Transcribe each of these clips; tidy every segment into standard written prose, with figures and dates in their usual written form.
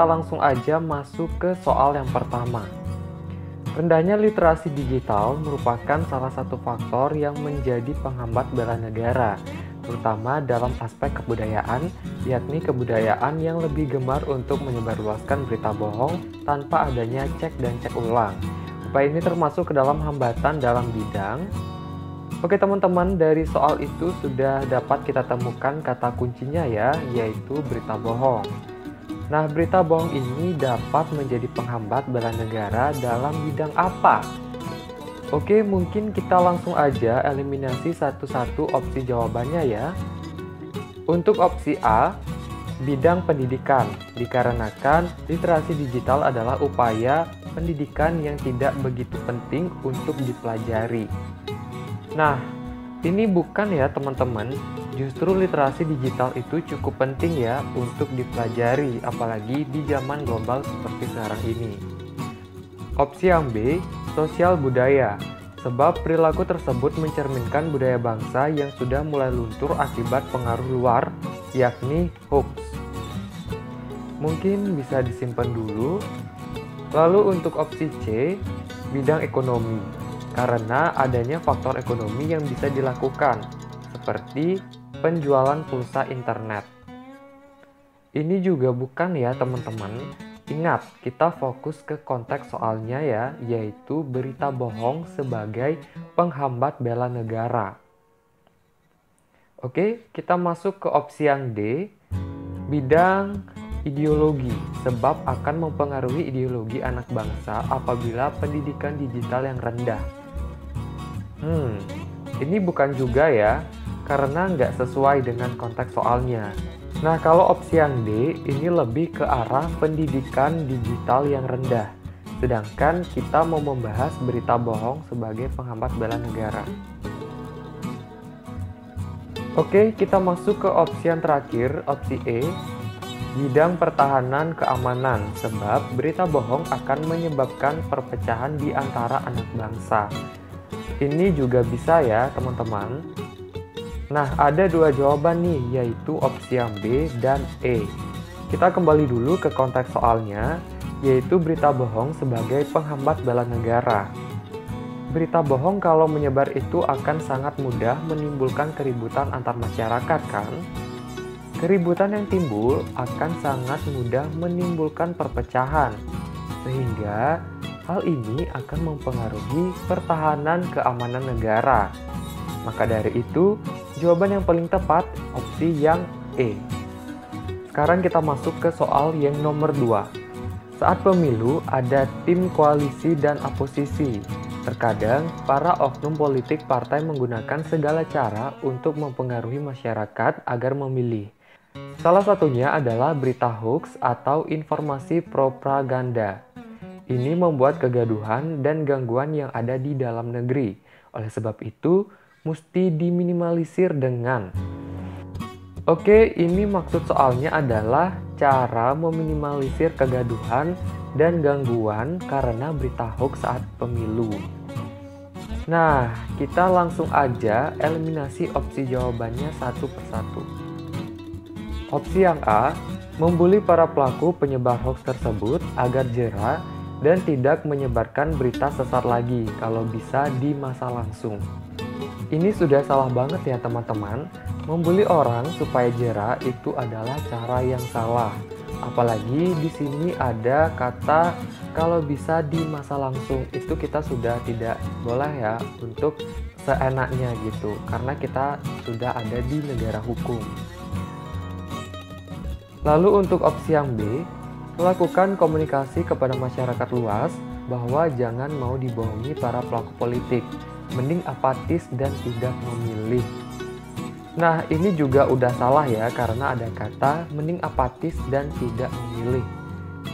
kita langsung aja masuk ke soal yang pertama. Rendahnya literasi digital merupakan salah satu faktor yang menjadi penghambat bela negara, terutama dalam aspek kebudayaan, yakni kebudayaan yang lebih gemar untuk menyebarluaskan berita bohong tanpa adanya cek dan cek ulang. Upaya ini termasuk ke dalam hambatan dalam bidang. Oke teman-teman, dari soal itu sudah dapat kita temukan kata kuncinya ya, yaitu berita bohong. Nah, berita bohong ini dapat menjadi penghambat bela negara dalam bidang apa? Oke, mungkin kita langsung aja eliminasi satu-satu opsi jawabannya ya. Untuk opsi A, bidang pendidikan, dikarenakan literasi digital adalah upaya pendidikan yang tidak begitu penting untuk dipelajari. Nah, ini bukan ya teman-teman, justru literasi digital itu cukup penting ya untuk dipelajari, apalagi di zaman global seperti sekarang ini. Opsi yang B, sosial budaya, sebab perilaku tersebut mencerminkan budaya bangsa yang sudah mulai luntur akibat pengaruh luar, yakni hoax. Mungkin bisa disimpan dulu. Lalu untuk opsi C, bidang ekonomi, karena adanya faktor ekonomi yang bisa dilakukan, seperti penjualan pulsa internet. Ini juga bukan ya teman-teman. Ingat, kita fokus ke konteks soalnya ya, yaitu berita bohong sebagai penghambat bela negara. Oke, kita masuk ke opsi yang D, bidang ideologi, sebab akan mempengaruhi ideologi anak bangsa apabila pendidikan digital yang rendah. Ini bukan juga ya, karena nggak sesuai dengan konteks soalnya. Nah, kalau opsi yang D, ini lebih ke arah pendidikan digital yang rendah. Sedangkan kita mau membahas berita bohong sebagai penghambat bela negara. Oke, kita masuk ke opsi yang terakhir, opsi E, bidang pertahanan keamanan, sebab berita bohong akan menyebabkan perpecahan di antara anak bangsa. Ini juga bisa ya teman-teman. Nah, ada dua jawaban nih, yaitu opsi yang B dan E. Kita kembali dulu ke konteks soalnya, yaitu berita bohong sebagai penghambat bela negara. Berita bohong kalau menyebar itu akan sangat mudah menimbulkan keributan antar masyarakat kan? Keributan yang timbul akan sangat mudah menimbulkan perpecahan, sehingga hal ini akan mempengaruhi pertahanan keamanan negara. Maka dari itu, jawaban yang paling tepat opsi yang E. Sekarang kita masuk ke soal yang nomor 2. Saat pemilu ada tim koalisi dan oposisi. Terkadang para oknum politik partai menggunakan segala cara untuk mempengaruhi masyarakat agar memilih. Salah satunya adalah berita hoax atau informasi propaganda. Ini membuat kegaduhan dan gangguan yang ada di dalam negeri. Oleh sebab itu, mesti diminimalisir dengan. Oke, ini maksud soalnya adalah cara meminimalisir kegaduhan dan gangguan karena berita hoax saat pemilu. Nah, kita langsung aja eliminasi opsi jawabannya satu persatu. Opsi yang A, membuli para pelaku penyebar hoax tersebut agar jera dan tidak menyebarkan berita sesat lagi kalau bisa di masa langsung. Ini sudah salah banget ya teman-teman. Membuli orang supaya jera itu adalah cara yang salah. Apalagi di sini ada kata kalau bisa di masa langsung, itu kita sudah tidak boleh ya untuk seenaknya gitu, karena kita sudah ada di negara hukum. Lalu untuk opsi yang B, melakukan komunikasi kepada masyarakat luas bahwa jangan mau dibohongi para pelaku politik, mending apatis dan tidak memilih. Nah, ini juga udah salah ya, karena ada kata mending apatis dan tidak memilih.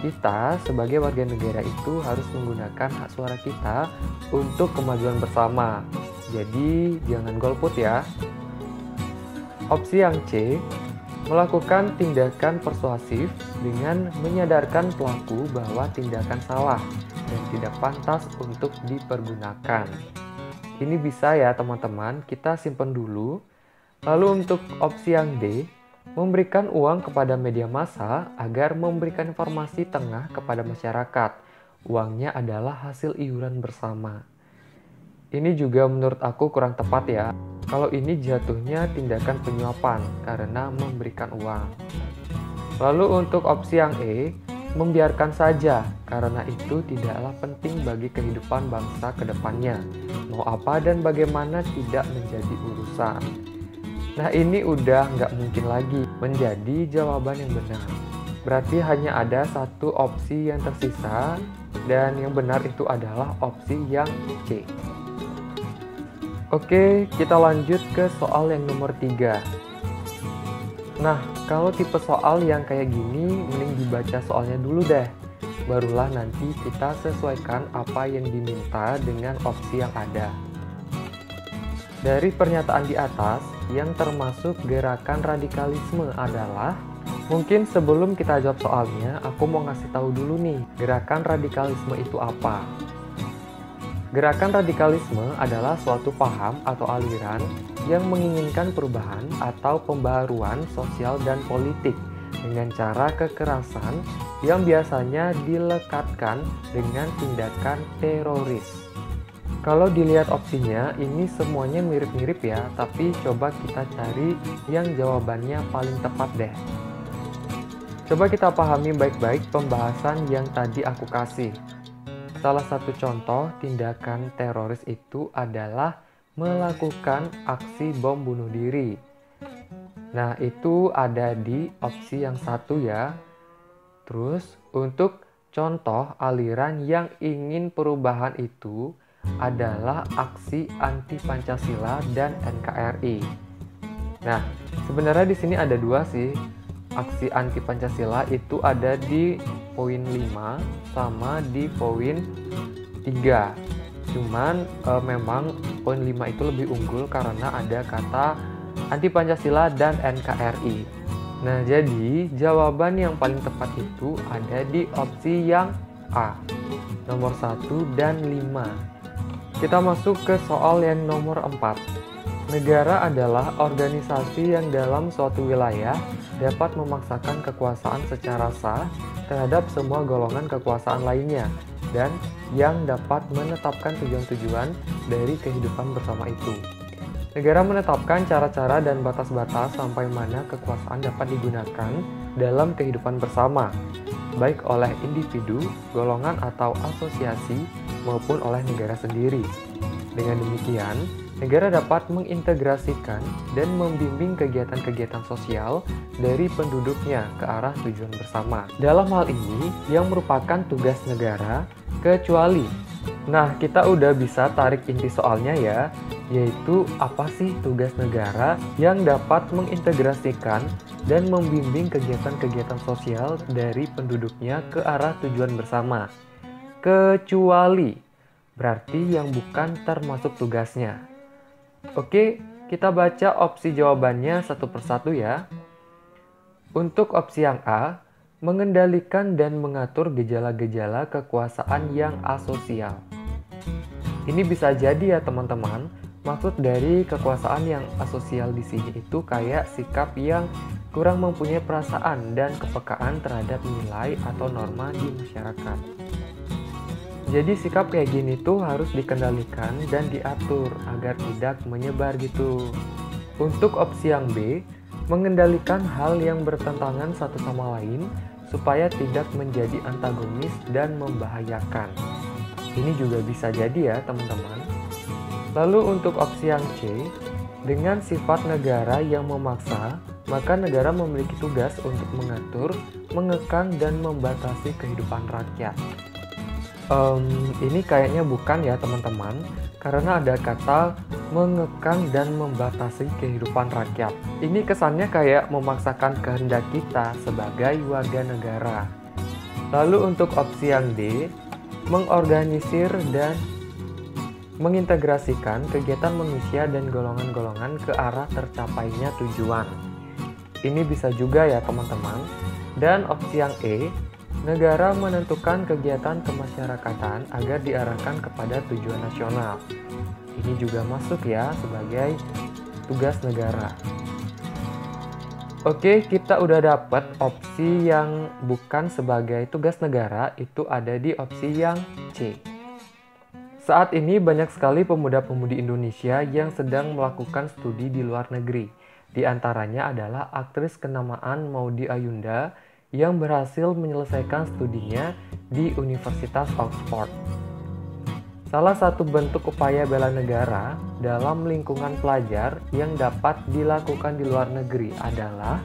Kita sebagai warga negara itu harus menggunakan hak suara kita untuk kemajuan bersama. Jadi jangan golput ya. Opsi yang C, melakukan tindakan persuasif dengan menyadarkan pelaku bahwa tindakan salah dan tidak pantas untuk dipergunakan. Ini bisa ya teman-teman, kita simpan dulu. Lalu untuk opsi yang D, Memberikan uang kepada media massa agar memberikan informasi tengah kepada masyarakat. Uangnya adalah hasil iuran bersama. Ini juga menurut aku kurang tepat ya. Kalau ini jatuhnya tindakan penyuapan karena memberikan uang. Lalu untuk opsi yang E, membiarkan saja karena itu tidaklah penting bagi kehidupan bangsa ke depannya. Mau apa dan bagaimana tidak menjadi urusan. Nah ini udah nggak mungkin lagi menjadi jawaban yang benar. Berarti hanya ada satu opsi yang tersisa dan yang benar itu adalah opsi yang C. Oke, kita lanjut ke soal yang nomor 3. Nah, kalau tipe soal yang kayak gini, mending dibaca soalnya dulu deh. Barulah nanti kita sesuaikan apa yang diminta dengan opsi yang ada. Dari pernyataan di atas, yang termasuk gerakan radikalisme adalah, mungkin sebelum kita jawab soalnya, aku mau ngasih tahu dulu nih, gerakan radikalisme itu apa. Gerakan radikalisme adalah suatu paham atau aliran yang menginginkan perubahan atau pembaharuan sosial dan politik dengan cara kekerasan yang biasanya dilekatkan dengan tindakan teroris. Kalau dilihat opsinya, ini semuanya mirip-mirip ya, tapi coba kita cari yang jawabannya paling tepat deh. Coba kita pahami baik-baik pembahasan yang tadi aku kasih. Salah satu contoh tindakan teroris itu adalah melakukan aksi bom bunuh diri. Nah, itu ada di opsi yang satu ya. Terus, untuk contoh aliran yang ingin perubahan itu adalah aksi anti Pancasila dan NKRI. Nah, sebenarnya di sini ada dua sih. Aksi anti Pancasila itu ada di poin 5 sama di poin 3. Cuman memang poin 5 itu lebih unggul karena ada kata anti Pancasila dan NKRI. Nah, jadi jawaban yang paling tepat itu ada di opsi yang A, nomor 1 dan 5. Kita masuk ke soal yang nomor 4. Negara adalah organisasi yang dalam suatu wilayah dapat memaksakan kekuasaan secara sah terhadap semua golongan kekuasaan lainnya dan yang dapat menetapkan tujuan-tujuan dari kehidupan bersama itu. Negara menetapkan cara-cara dan batas-batas sampai mana kekuasaan dapat digunakan dalam kehidupan bersama, baik oleh individu, golongan atau asosiasi, maupun oleh negara sendiri. Dengan demikian, negara dapat mengintegrasikan dan membimbing kegiatan-kegiatan sosial dari penduduknya ke arah tujuan bersama. Dalam hal ini, yang merupakan tugas negara, kecuali. Nah, kita udah bisa tarik inti soalnya ya, yaitu apa sih tugas negara yang dapat mengintegrasikan dan membimbing kegiatan-kegiatan sosial dari penduduknya ke arah tujuan bersama. Kecuali, berarti yang bukan termasuk tugasnya. Oke, kita baca opsi jawabannya satu persatu ya. Untuk opsi yang A, mengendalikan dan mengatur gejala-gejala kekuasaan yang asosial. Ini bisa jadi ya teman-teman, maksud dari kekuasaan yang asosial di sini itu kayak sikap yang kurang mempunyai perasaan dan kepekaan terhadap nilai atau norma di masyarakat. Jadi sikap kayak gini tuh harus dikendalikan dan diatur agar tidak menyebar gitu. Untuk opsi yang B, mengendalikan hal yang bertentangan satu sama lain supaya tidak menjadi antagonis dan membahayakan. Ini juga bisa jadi ya teman-teman. Lalu untuk opsi yang C, dengan sifat negara yang memaksa, maka negara memiliki tugas untuk mengatur, mengekang, dan membatasi kehidupan rakyat. Ini kayaknya bukan ya teman-teman, karena ada kata mengekang dan membatasi kehidupan rakyat. Ini kesannya kayak memaksakan kehendak kita sebagai warga negara. Lalu untuk opsi yang D, mengorganisir dan mengintegrasikan kegiatan manusia dan golongan-golongan ke arah tercapainya tujuan. Ini bisa juga ya teman-teman. Dan opsi yang E, negara menentukan kegiatan kemasyarakatan agar diarahkan kepada tujuan nasional. Ini juga masuk ya sebagai tugas negara. Oke, kita udah dapat opsi yang bukan sebagai tugas negara, itu ada di opsi yang C. Saat ini banyak sekali pemuda-pemudi Indonesia yang sedang melakukan studi di luar negeri. Di antaranya adalah aktris kenamaan Maudy Ayunda yang berhasil menyelesaikan studinya di Universitas Oxford. Salah satu bentuk upaya bela negara dalam lingkungan pelajar yang dapat dilakukan di luar negeri adalah,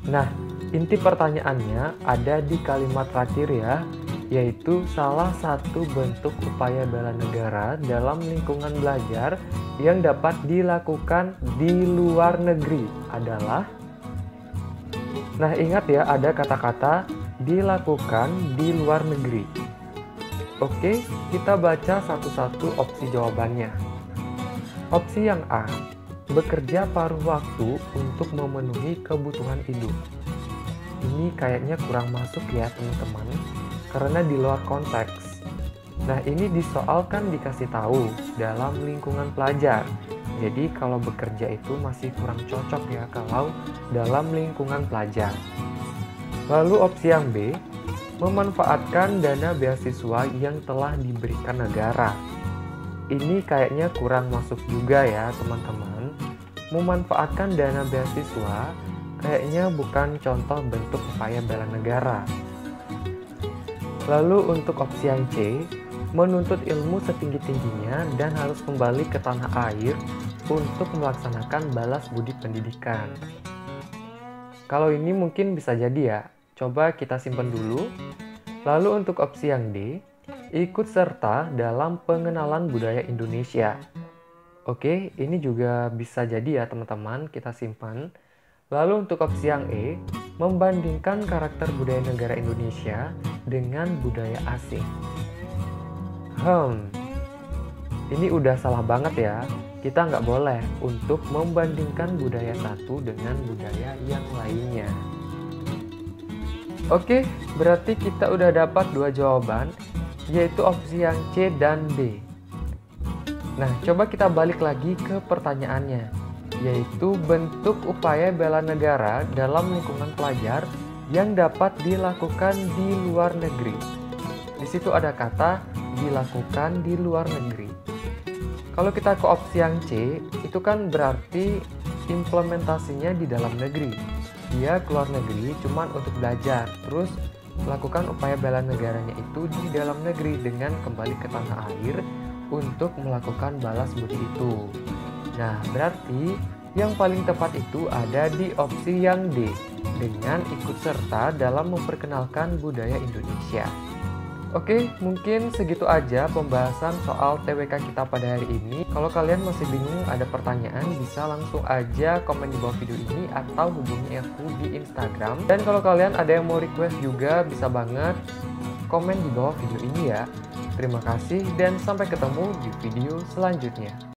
nah, inti pertanyaannya ada di kalimat terakhir ya, yaitu salah satu bentuk upaya bela negara dalam lingkungan belajar yang dapat dilakukan di luar negeri adalah, nah ingat ya ada kata-kata dilakukan di luar negeri. Oke, kita baca satu-satu opsi jawabannya. Opsi yang A, bekerja paruh waktu untuk memenuhi kebutuhan hidup. Ini kayaknya kurang masuk ya teman-teman, karena di luar konteks. Nah ini di soal kan dikasih tahu dalam lingkungan pelajar. Jadi kalau bekerja itu masih kurang cocok ya kalau dalam lingkungan pelajar. Lalu opsi yang B, memanfaatkan dana beasiswa yang telah diberikan negara. Ini kayaknya kurang masuk juga ya teman-teman. Memanfaatkan dana beasiswa kayaknya bukan contoh bentuk upaya bela negara. Lalu untuk opsi yang C, menuntut ilmu setinggi-tingginya dan harus kembali ke tanah air untuk melaksanakan balas budi pendidikan. Kalau ini mungkin bisa jadi ya. Coba kita simpan dulu. Lalu untuk opsi yang D, ikut serta dalam pengenalan budaya Indonesia. Oke, ini juga bisa jadi ya teman-teman, kita simpan. Lalu untuk opsi yang E, membandingkan karakter budaya negara Indonesia dengan budaya asing. Ini udah salah banget ya. Kita nggak boleh untuk membandingkan budaya satu dengan budaya yang lainnya. Oke, berarti kita udah dapat dua jawaban, yaitu opsi yang C dan D. Nah, coba kita balik lagi ke pertanyaannya, yaitu bentuk upaya bela negara dalam lingkungan pelajar yang dapat dilakukan di luar negeri. Di situ ada kata dilakukan di luar negeri. Kalau kita ke opsi yang C, itu kan berarti implementasinya di dalam negeri. Dia keluar negeri cuman untuk belajar, terus melakukan upaya bela negaranya itu di dalam negeri dengan kembali ke tanah air untuk melakukan balas budi itu. Nah, berarti yang paling tepat itu ada di opsi yang D, dengan ikut serta dalam memperkenalkan budaya Indonesia. Oke, mungkin segitu aja pembahasan soal TWK kita pada hari ini. Kalau kalian masih bingung ada pertanyaan, bisa langsung aja komen di bawah video ini atau hubungi aku di Instagram. Dan kalau kalian ada yang mau request juga, bisa banget komen di bawah video ini ya. Terima kasih dan sampai ketemu di video selanjutnya.